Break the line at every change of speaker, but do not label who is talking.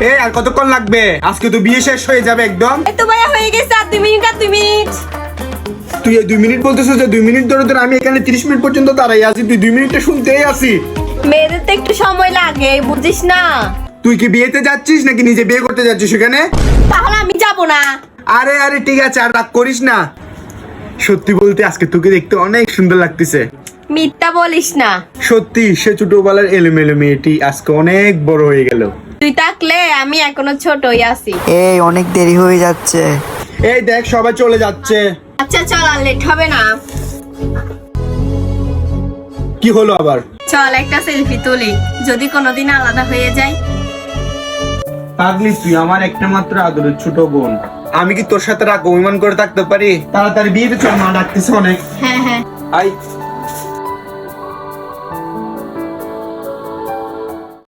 এই আর কতক্ষণ লাগবে? আজকে তো বিয়ে শেষ হয়ে যাবে একদম।
এই তো ভাইয়া হয়ে গেছে, আর 2 মিনিট আর 2 মিনিট।
তুই 2 মিনিট বলতেছিস যে 2 মিনিট ধরে আমি এখানে 30 মিনিট পর্যন্ত দাঁড়াই আছি, তুই 2 মিনিটে শুনতেই আসি।
মেয়েদের তো একটু সময় লাগে, বুঝিস না?
তুই কি বিয়েতে যাচ্ছিস নাকি নিজে বিয়ে করতে যাচ্ছিস সেখানে?
তাহলে আমি যাব না।
আরে আরে ঠিক আছে, আর রাগ করিস না। সত্যি বলতে আজকে তোকে দেখতে অনেক সুন্দর লাগতেছে।
মিথ্যা বলিস না।
সত্যি, সে ছোটবেলার এলোমেলো মেয়েটি আজকে অনেক বড় হয়ে গেল।
তুই থাকলে আমি এখনো ছোটই আছি।
এই অনেক দেরি হয়ে যাচ্ছে।
এই দেখ সবাই চলে যাচ্ছে।
আচ্ছা চল, আর লেট হবে না।
কি হলো আবার?
চল একটা সেলফি তুলি, যদি কোনোদিন আলাদা হয়ে যাই।
পাগলি, তুই আমার একটা মাত্র আদরের ছোট বোন। আমি কি তোর সাথে রাগ অভিমান করে থাকতে পারি? তাড়াতাড়ি বিয়েতে চল, মা ডাকতেছে অনেক।
হ্যাঁ হ্যাঁ।
আই